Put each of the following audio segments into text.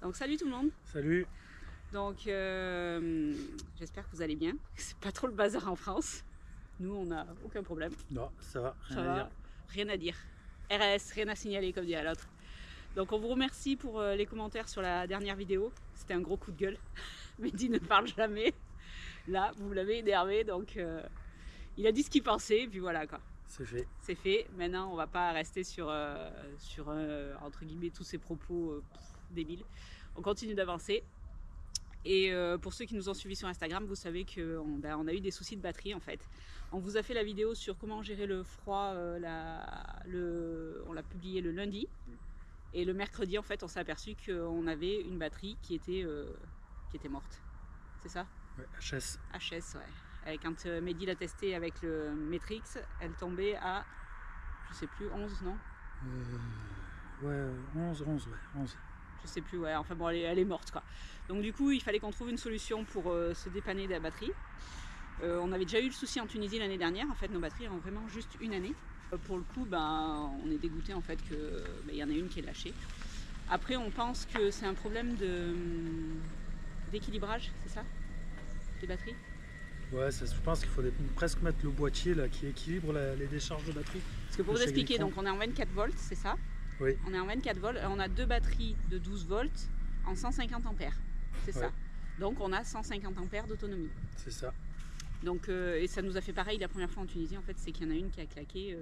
Donc salut tout le monde. Salut. Donc j'espère que vous allez bien. C'est pas trop le bazar en France. Nous on n'a aucun problème. Non, ça va, rien Ça à va, dire. rien à dire. RS, rien à signaler comme dirait l'autre. Donc on vous remercie pour les commentaires sur la dernière vidéo. C'était un gros coup de gueule. Mehdi ne parle jamais. Là, vous l'avez énervé, donc il a dit ce qu'il pensait, et puis voilà quoi. C'est fait. C'est fait. Maintenant, on va pas rester sur entre guillemets tous ces propos débiles. On continue d'avancer. Et pour ceux qui nous ont suivis sur Instagram, vous savez qu'on a eu des soucis de batterie en fait. On vous a fait la vidéo sur comment gérer le froid, on l'a publié le lundi. Et le mercredi en fait, on s'est aperçu qu'on avait une batterie qui était morte. C'est ça? Ouais, HS. HS, ouais. Et quand Mehdi l'a testé avec le Matrix, elle tombait à, je sais plus, 11, non? Ouais, 11, ouais, 11. Je sais plus, ouais, enfin bon, elle est morte quoi. Donc du coup, il fallait qu'on trouve une solution pour se dépanner de la batterie. On avait déjà eu le souci en Tunisie l'année dernière, en fait, nos batteries ont vraiment juste une année. Pour le coup, on est dégoûté en fait qu'il y en a une qui est lâchée. Après, on pense que c'est un problème d'équilibrage, c'est ça? Des batteries? Ouais, je pense qu'il faut presque mettre le boîtier là qui équilibre les décharges de batterie. Parce que pour vous expliquer, donc on est en 24 volts, c'est ça? Oui. On est en 24 volts, on a deux batteries de 12 volts en 150 ampères, c'est ça. Donc on a 150 ampères d'autonomie. C'est ça. Donc, et ça nous a fait pareil la première fois en Tunisie, en fait, c'est qu'il y en a une qui a claqué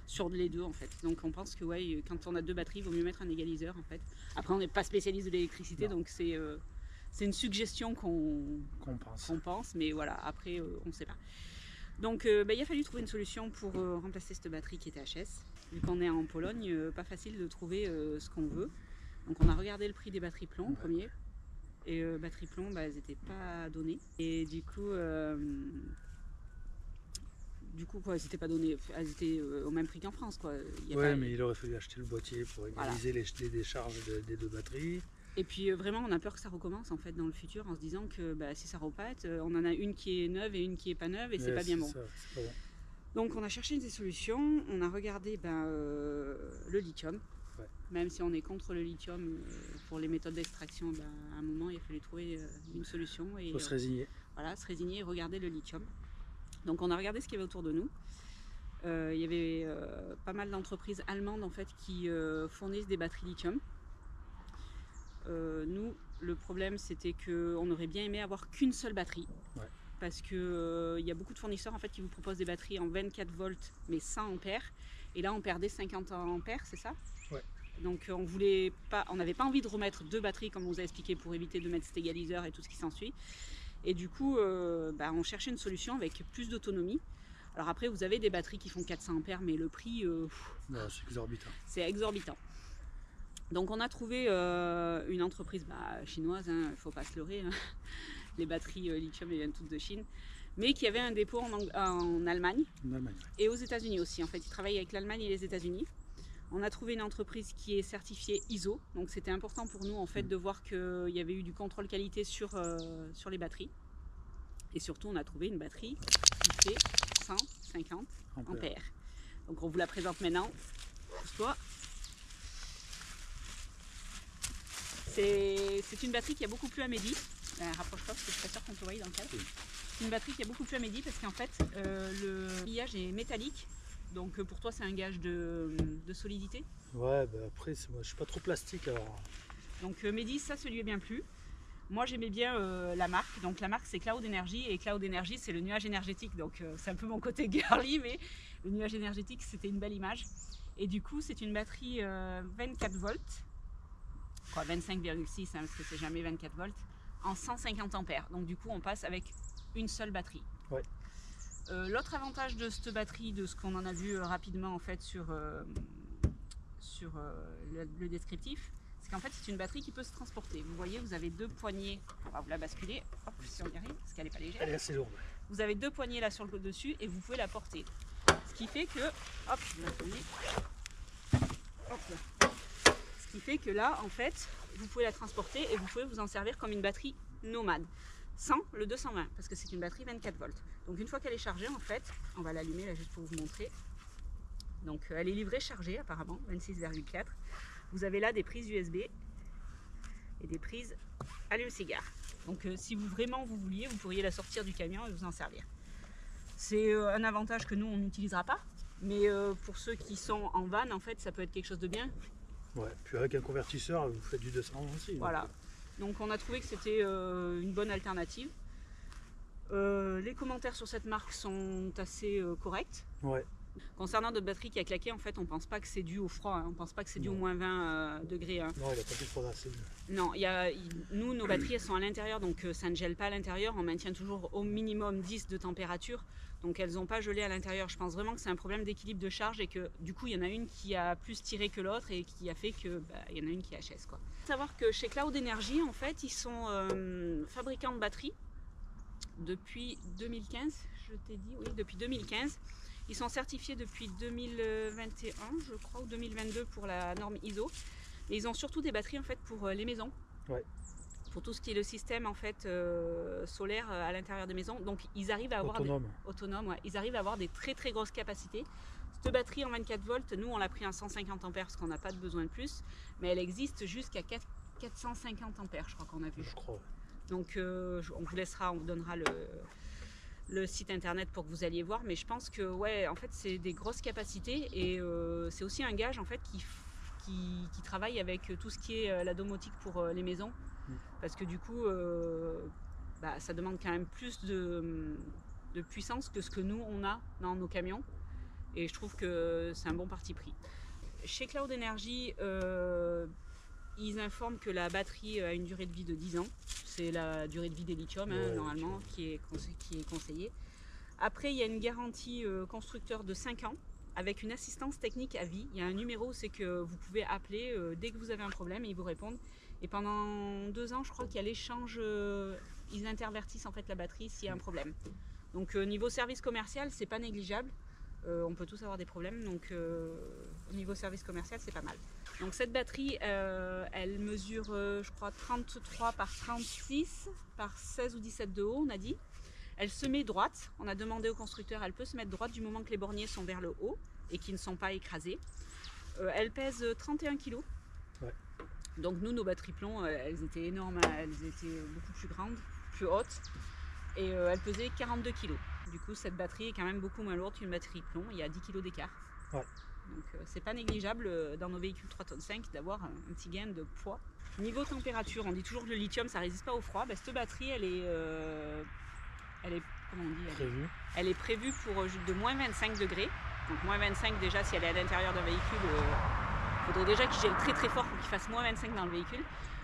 sur les deux, en fait. Donc on pense que ouais, quand on a deux batteries, il vaut mieux mettre un égaliseur, en fait. Après, on n'est pas spécialiste de l'électricité, donc c'est une suggestion qu'on pense, mais voilà, après, on ne sait pas. Donc il a fallu trouver une solution pour remplacer cette batterie qui était HS. Vu qu'on est en Pologne, pas facile de trouver ce qu'on veut. Donc on a regardé le prix des batteries plomb en premier. Et batteries plomb, elles n'étaient pas données. Et du coup quoi, elles n'étaient pas données. Elles étaient au même prix qu'en France, quoi. Mais il aurait fallu acheter le boîtier pour égaliser les décharges des deux batteries. Et puis vraiment, on a peur que ça recommence en fait dans le futur, en se disant que si ça repète, on en a une qui est neuve et une qui est pas neuve, et c'est pas bien bon. C'est pas bon. Donc on a cherché des solutions. On a regardé le lithium. Ouais. Même si on est contre le lithium pour les méthodes d'extraction, à un moment il a fallu trouver une solution. Il faut se résigner. Voilà, se résigner et regarder le lithium. Donc on a regardé ce qu'il y avait autour de nous. Il y avait pas mal d'entreprises allemandes en fait qui fournissent des batteries lithium. Nous, le problème c'était qu'on aurait bien aimé avoir qu'une seule batterie. Ouais. Parce qu'il y a beaucoup de fournisseurs en fait qui vous proposent des batteries en 24 volts mais 100 ampères. Et là on perdait 50 ampères, c'est ça? Ouais. Donc on n'avait pas envie de remettre deux batteries comme on vous a expliqué pour éviter de mettre cet égaliseur et tout ce qui s'ensuit. Et du coup on cherchait une solution avec plus d'autonomie. Alors après vous avez des batteries qui font 400 ampères mais le prix c'est exorbitant. C'est exorbitant. Donc on a trouvé une entreprise chinoise, il ne faut pas se leurrer, hein. Les batteries lithium elles viennent toutes de Chine, mais qui avait un dépôt en Allemagne et aux États-Unis aussi. En fait, ils travaillent avec l'Allemagne et les États-Unis. On a trouvé une entreprise qui est certifiée ISO, donc c'était important pour nous en fait de voir qu'il y avait eu du contrôle qualité sur les batteries. Et surtout, on a trouvé une batterie qui fait 150 ampères. Donc on vous la présente maintenant. Pousse-toi. C'est une batterie qui a beaucoup plu à Mehdi. Rapproche-toi parce que je suis pas sûre qu'on te voie dans le cadre. C'est une batterie qui a beaucoup plu à Mehdi parce qu'en fait le liage est métallique. Donc pour toi c'est un gage de solidité. Ouais, après moi je suis pas trop plastique alors. Donc Mehdi, ça lui est bien plu. Moi j'aimais bien la marque. Donc la marque c'est Cloud Energy et Cloud Energy c'est le nuage énergétique. Donc c'est un peu mon côté girly, mais le nuage énergétique c'était une belle image. Et du coup c'est une batterie 24 volts. 25,6 parce que c'est jamais 24 volts en 150 ampères. Donc du coup on passe avec une seule batterie. Ouais. L'autre avantage de cette batterie, de ce qu'on en a vu rapidement en fait sur le descriptif, c'est qu'en fait c'est une batterie qui peut se transporter. Vous voyez, vous avez deux poignées, on va vous la basculer, hop, si on y arrive, parce qu'elle n'est pas légère. Elle est assez lourde. Vous avez deux poignées là sur le dessus et vous pouvez la porter. Ce qui fait que, hop, ce qui fait que là en fait vous pouvez la transporter et vous pouvez vous en servir comme une batterie nomade sans le 220 parce que c'est une batterie 24 volts. Donc une fois qu'elle est chargée en fait, on va l'allumer là juste pour vous montrer. Donc elle est livrée chargée apparemment, 26,4. Vous avez là des prises USB et des prises allume-cigare. Donc si vraiment vous vouliez, vous pourriez la sortir du camion et vous en servir. C'est un avantage que nous on n'utilisera pas, mais pour ceux qui sont en van, en fait, ça peut être quelque chose de bien. Ouais, puis avec un convertisseur, vous faites du 200 aussi. Voilà. Donc on a trouvé que c'était une bonne alternative. Les commentaires sur cette marque sont assez corrects. Ouais. Concernant notre batterie qui a claqué, en fait, on pense pas que c'est dû au froid, hein. On pense pas que c'est dû au moins 20 degrés. Hein. Non, il n'a pas pu progresser. Non, nous, nos batteries, elles sont à l'intérieur, donc ça ne gèle pas à l'intérieur. On maintient toujours au minimum 10 de température, donc elles n'ont pas gelé à l'intérieur. Je pense vraiment que c'est un problème d'équilibre de charge et que du coup, il y en a une qui a plus tiré que l'autre et qui a fait que il y en a une qui HS, quoi. Il faut savoir que chez Cloud Energy, en fait, ils sont fabricants de batteries depuis 2015. Je t'ai dit, oui, depuis 2015. Ils sont certifiés depuis 2021, je crois, ou 2022 pour la norme ISO. Et ils ont surtout des batteries en fait pour les maisons. Ouais. Pour tout ce qui est le système en fait solaire à l'intérieur des maisons. Donc ils arrivent à avoir autonome. Ouais. Ils arrivent à avoir des très très grosses capacités. Cette batterie en 24 volts, nous on l'a pris en 150 ampères parce qu'on n'a pas de besoin de plus, mais elle existe jusqu'à 450 ampères, je crois qu'on a vu. Je crois. Donc on vous laissera, on vous donnera le site internet pour que vous alliez voir, mais je pense que ouais, en fait c'est des grosses capacités et c'est aussi un gage en fait qui travaille avec tout ce qui est la domotique pour les maisons, parce que du coup ça demande quand même plus de puissance que ce que nous on a dans nos camions, et je trouve que c'est un bon parti pris. Chez Cloud Energy, ils informent que la batterie a une durée de vie de 10 ans. C'est la durée de vie des lithium, normalement, qui est conseillée. Après, il y a une garantie constructeur de 5 ans avec une assistance technique à vie. Il y a un numéro, c'est que vous pouvez appeler dès que vous avez un problème et ils vous répondent. Et pendant 2 ans, je crois qu'il y a l'échange, ils intervertissent en fait la batterie s'il y a un problème. Donc niveau service commercial, c'est pas négligeable. On peut tous avoir des problèmes, donc au niveau service commercial, c'est pas mal. Donc cette batterie, elle mesure, je crois, 33 par 36 par 16 ou 17 de haut, on a dit. Elle se met droite. On a demandé au constructeur, elle peut se mettre droite du moment que les borniers sont vers le haut et qu'ils ne sont pas écrasés. Elle pèse 31 kg. Ouais. Donc nous, nos batteries plomb, elles étaient énormes, elles étaient beaucoup plus grandes, plus hautes. Et elle pesait 42 kg. Du coup, cette batterie est quand même beaucoup moins lourde qu'une batterie plomb. Il y a 10 kg d'écart. Ouais. Donc c'est pas négligeable dans nos véhicules 3,5 tonnes d'avoir un petit gain de poids. Niveau température, on dit toujours que le lithium ça résiste pas au froid. Cette batterie elle est comment on dit, elle est prévue pour de moins 25 degrés. Donc moins 25 déjà, si elle est à l'intérieur d'un véhicule, il faudrait déjà qu'il gèle très très fort pour qu'il fasse moins 25 dans le véhicule.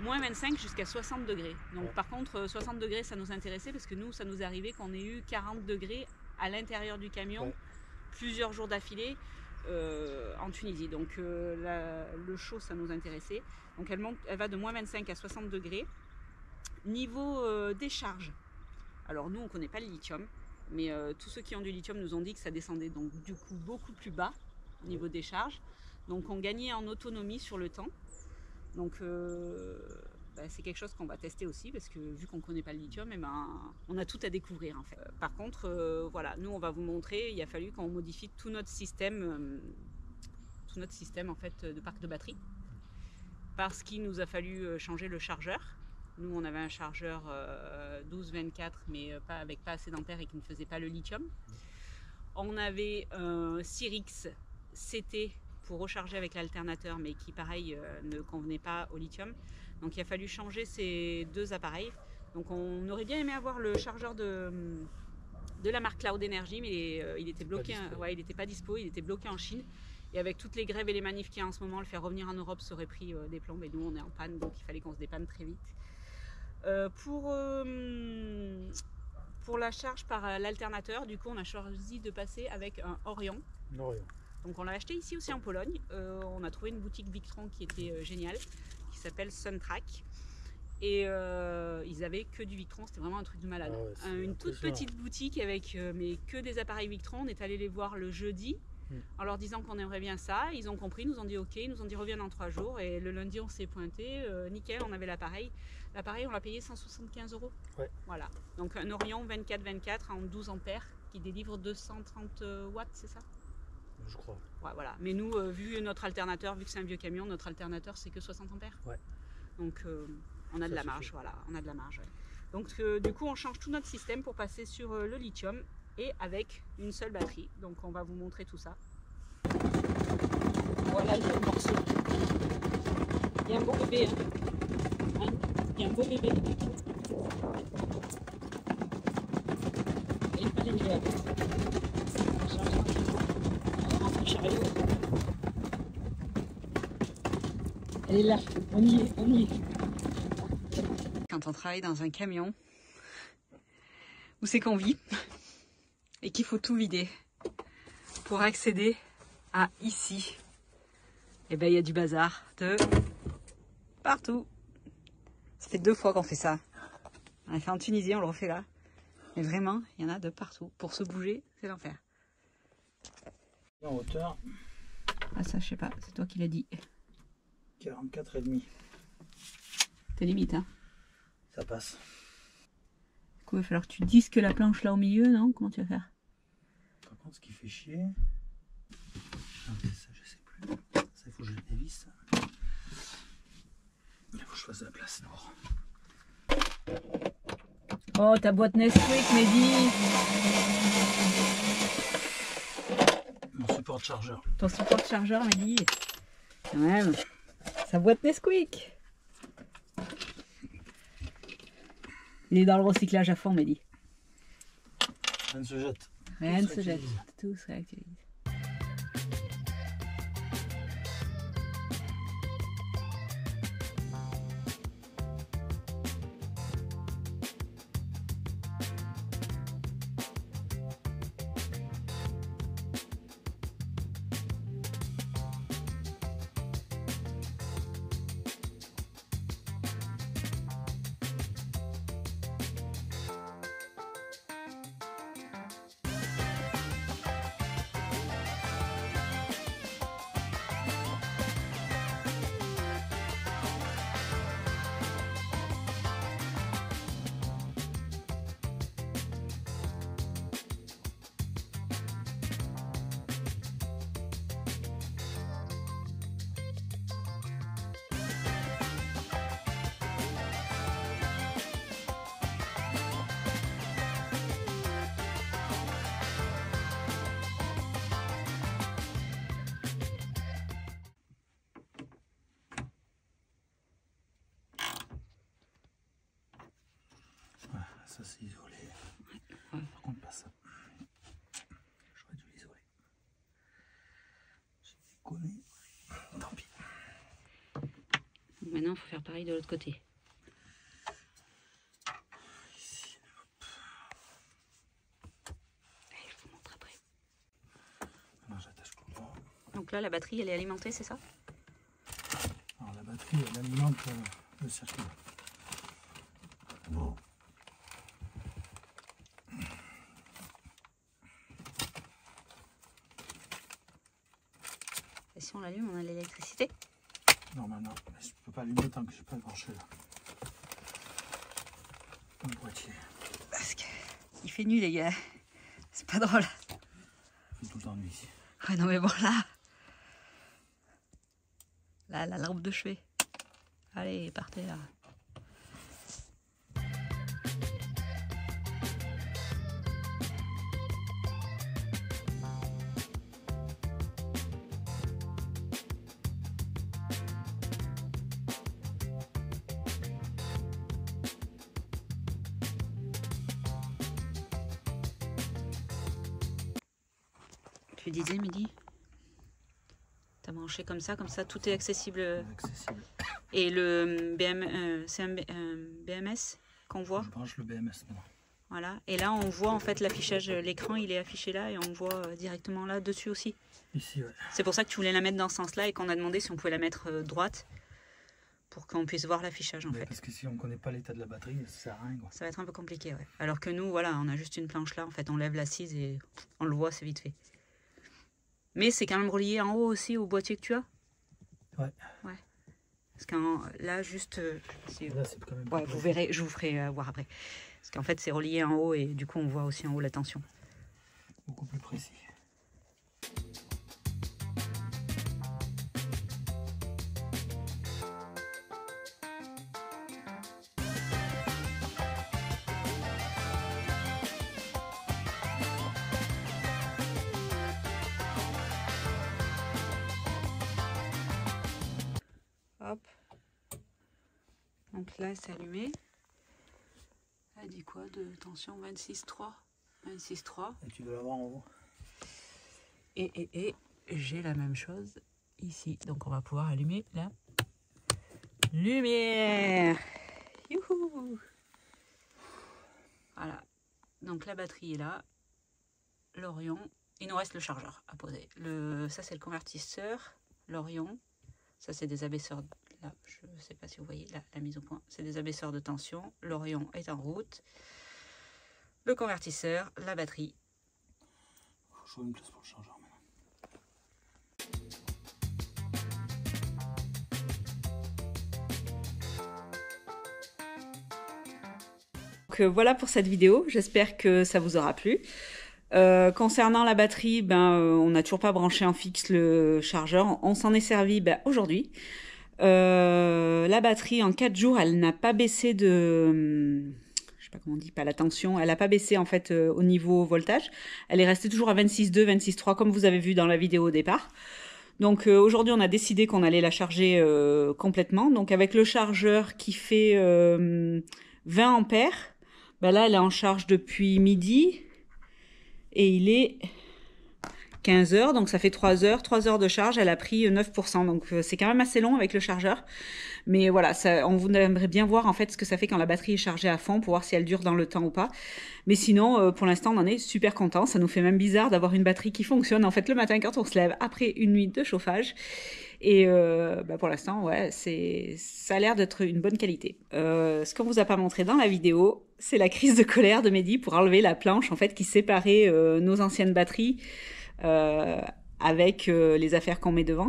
Moins 25 jusqu'à 60 degrés. Donc par contre 60 degrés ça nous intéressait parce que nous ça nous est arrivé qu'on ait eu 40 degrés à l'intérieur du camion plusieurs jours d'affilée en Tunisie. Donc le chaud ça nous intéressait. Donc elle va de moins 25 à 60 degrés. Niveau décharge, alors nous on ne connaît pas le lithium, mais tous ceux qui ont du lithium nous ont dit que ça descendait donc du coup beaucoup plus bas au niveau décharge. Donc on gagnait en autonomie sur le temps. Donc c'est quelque chose qu'on va tester aussi parce que vu qu'on ne connaît pas le lithium, on a tout à découvrir en fait. Par contre, voilà, nous on va vous montrer, il a fallu qu'on modifie tout notre système en fait de parc de batterie, parce qu'il nous a fallu changer le chargeur. Nous on avait un chargeur 12-24 mais avec pas assez d'ampères et qui ne faisait pas le lithium. On avait un Syrix CT pour recharger avec l'alternateur mais qui pareil ne convenait pas au lithium. Donc il a fallu changer ces deux appareils. Donc on aurait bien aimé avoir le chargeur de la marque Cloud Energy, mais il était bloqué, il n'était pas dispo, il était bloqué en Chine. Et avec toutes les grèves et les manifs qu'il y a en ce moment, le faire revenir en Europe ça aurait pris des plombs et nous on est en panne, donc il fallait qu'on se dépanne très vite. Pour la charge par l'alternateur, du coup on a choisi de passer avec un Orion. Donc on l'a acheté ici aussi en Pologne. On a trouvé une boutique Victron qui était géniale, qui s'appelle Suntrack. Et ils avaient que du Victron, c'était vraiment un truc de malade. Une toute petite boutique avec mais que des appareils Victron. On est allé les voir le jeudi en leur disant qu'on aimerait bien ça. Ils ont compris, ils nous ont dit ok, ils nous ont dit reviens dans 3 jours. Et le lundi on s'est pointé, nickel, on avait l'appareil. L'appareil on l'a payé 175 €. Voilà. Donc un Orion 24-24 en 12 ampères qui délivre 230 watts, c'est ça? Je crois. Ouais, voilà. Mais nous, vu notre alternateur, vu que c'est un vieux camion, notre alternateur c'est que 60 ampères. Donc On a de Ça la suffit. marge, voilà, on a de la marge. Ouais. Donc du coup, on change tout notre système pour passer sur le lithium et avec une seule batterie. Donc on va vous montrer tout ça. Voilà le morceau. Il y a un beau bébé. Hein. Il y a un beau bébé. Et il fallait que un chariot. Elle est là, on y est, on y est. Quand on travaille dans un camion, où c'est qu'on vit, et qu'il faut tout vider pour accéder à ici, et ben il y a du bazar de partout. Ça fait 2 fois qu'on fait ça. On l'a fait en Tunisie, on le refait là. Mais vraiment, il y en a de partout. Pour se bouger, c'est l'enfer. En hauteur, Ah ça, je sais pas, c'est toi qui l'as dit. 44,5. T'es limite, hein. Ça passe. Du coup, il va falloir que tu disques la planche là au milieu, non? Comment tu vas faire? Par contre, ce qui fait chier, ah, ça je sais plus. Ça, il faut que je le dévisse. Il faut que je fasse la place nord. Oh, ta boîte Nesquik, Mehdi. Mon support de chargeur. Ton support de chargeur, Mehdi. Quand même. Sa boîte Nesquik. Il est dans le recyclage à fond, Mehdi. Rien ne se jette. Rien ne Tout se jette. réactualise. Tout se réactualise. Ça c'est isolé. Par contre pas ça. J'aurais dû l'isoler. J'ai déconné. Tant pis. Maintenant, il faut faire pareil de l'autre côté. Ici. Je vous montre après. Alors j'attache comme ça. Donc là, la batterie, elle est alimentée, c'est ça? Alors la batterie elle alimente le circuit. Bon. Et si on l'allume, on a l'électricité? Normalement, mais je peux pas allumer tant que je n'ai pas branché là. Le boîtier. Parce que il fait nuit, les gars. C'est pas drôle. Il fait tout le temps nuit ici. Ouais, non, mais bon, là. Là, la lampe de chevet. Allez, partez là. Tu disais, Mehdi? T'as branché comme ça, tout est accessible. Accessible. Et le c'est un BMS qu'on voit. Je branche le BMS maintenant. Voilà. Et là, on voit en fait l'affichage, l'écran, il est affiché là et on voit directement là dessus aussi. Ici, ouais. C'est pour ça que tu voulais la mettre dans ce sens-là et qu'on a demandé si on pouvait la mettre droite pour qu'on puisse voir l'affichage en fait. Parce que si on ne connaît pas l'état de la batterie, ça sert à rien. Quoi. Ça va être un peu compliqué, ouais. Alors que nous, voilà, on a juste une planche là, en fait, on lève l'assise et on le voit, c'est vite fait. Mais c'est quand même relié en haut aussi au boîtier que tu as? Ouais. Ouais. Parce que là, juste... Là, c'est quand même ouais, vous verrez, je vous ferai voir après. Parce qu'en fait, c'est relié en haut et du coup, on voit aussi en haut la tension. beaucoup plus précis. Donc là, c'est allumé. Elle dit quoi de tension? 26,3. 26,3. Et tu veux l'avoir en haut. Et j'ai la même chose ici. Donc on va pouvoir allumer la lumière. Youhou! Voilà. Donc la batterie est là. L'Orion. Il nous reste le chargeur à poser. Ça c'est le convertisseur. L'Orion. Ça c'est des abaisseurs. Là, je ne sais pas si vous voyez la mise au point. C'est des abaisseurs de tension. L'Orion est en route. Le convertisseur, la batterie. Faut choisir une place pour le chargeur maintenant. Donc voilà pour cette vidéo. J'espère que ça vous aura plu. Concernant la batterie, on n'a toujours pas branché en fixe le chargeur. On s'en est servi aujourd'hui. La batterie en 4 jours, elle n'a pas baissé de... je sais pas comment on dit, pas la tension. Elle n'a pas baissé en fait au niveau voltage. Elle est restée toujours à 26,2, 26,3 comme vous avez vu dans la vidéo au départ. Donc aujourd'hui, on a décidé qu'on allait la charger complètement. Donc avec le chargeur qui fait 20 ampères, là, elle est en charge depuis midi. Et il est 15 heures, donc ça fait 3 heures. 3 heures de charge, elle a pris 9%. Donc c'est quand même assez long avec le chargeur. Mais voilà, on aimerait bien voir en fait ce que ça fait quand la batterie est chargée à fond pour voir si elle dure dans le temps ou pas. Mais sinon, pour l'instant, on en est super content. Ça nous fait même bizarre d'avoir une batterie qui fonctionne en fait le matin quand on se lève après une nuit de chauffage. Et pour l'instant, ouais, ça a l'air d'être une bonne qualité. Ce qu'on vous a pas montré dans la vidéo, c'est la crise de colère de Mehdi pour enlever la planche en fait qui séparait nos anciennes batteries avec les affaires qu'on met devant.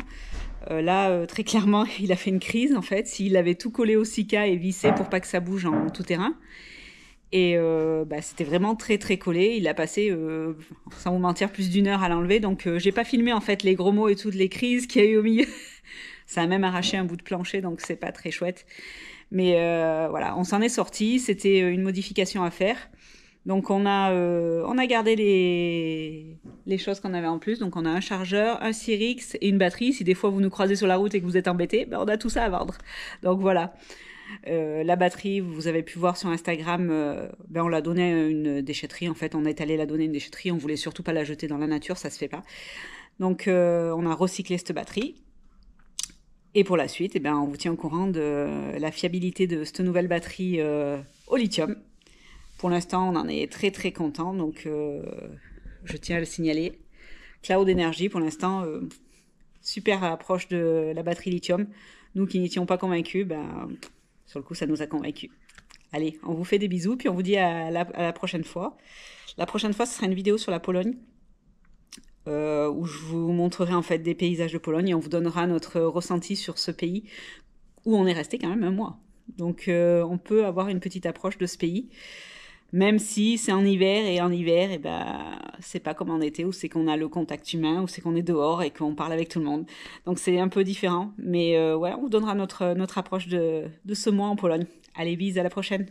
Là, très clairement, il a fait une crise en fait. S'il avait tout collé au Sika et vissé pour pas que ça bouge en tout terrain. Et c'était vraiment très très collé. Il a passé, sans vous mentir, plus d'1 heure à l'enlever. Donc j'ai pas filmé en fait les gros mots et toutes les crises qu'il y a eu au milieu. Ça a même arraché un bout de plancher, donc c'est pas très chouette. Mais voilà, on s'en est sorti. C'était une modification à faire. Donc on a gardé les choses qu'on avait en plus. Donc on a un chargeur, un Cyrix et une batterie. Si des fois vous nous croisez sur la route et que vous êtes embêtés, on a tout ça à vendre. Donc voilà. La batterie, vous avez pu voir sur Instagram, on l'a donnée à une déchetterie. En fait, on est allé la donner à une déchetterie. On voulait surtout pas la jeter dans la nature, ça se fait pas. Donc on a recyclé cette batterie. Et pour la suite, on vous tient au courant de la fiabilité de cette nouvelle batterie au lithium. Pour l'instant, on en est très très content, donc je tiens à le signaler. Cloud Energy, pour l'instant, super approche de la batterie lithium. Nous qui n'étions pas convaincus, sur le coup, ça nous a convaincus. Allez, on vous fait des bisous, puis on vous dit à la prochaine fois. La prochaine fois, ce sera une vidéo sur la Pologne, où je vous montrerai en fait des paysages de Pologne et on vous donnera notre ressenti sur ce pays où on est resté quand même un mois. Donc on peut avoir une petite approche de ce pays, même si c'est en hiver, et en hiver, c'est pas comme en été où c'est qu'on a le contact humain, où c'est qu'on est dehors et qu'on parle avec tout le monde. Donc c'est un peu différent, mais ouais, on vous donnera notre approche de ce mois en Pologne. Allez, bis, à la prochaine.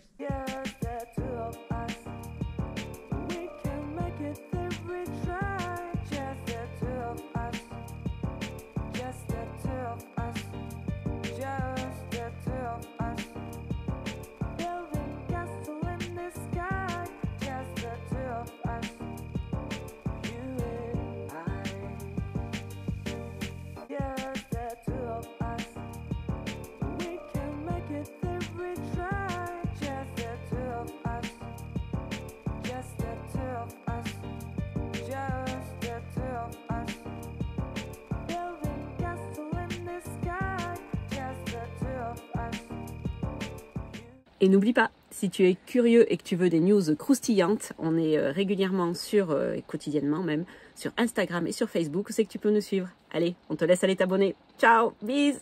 Et n'oublie pas, si tu es curieux et que tu veux des news croustillantes, on est régulièrement quotidiennement même, sur Instagram et sur Facebook, c'est que tu peux nous suivre. Allez, on te laisse aller t'abonner. Ciao, bis!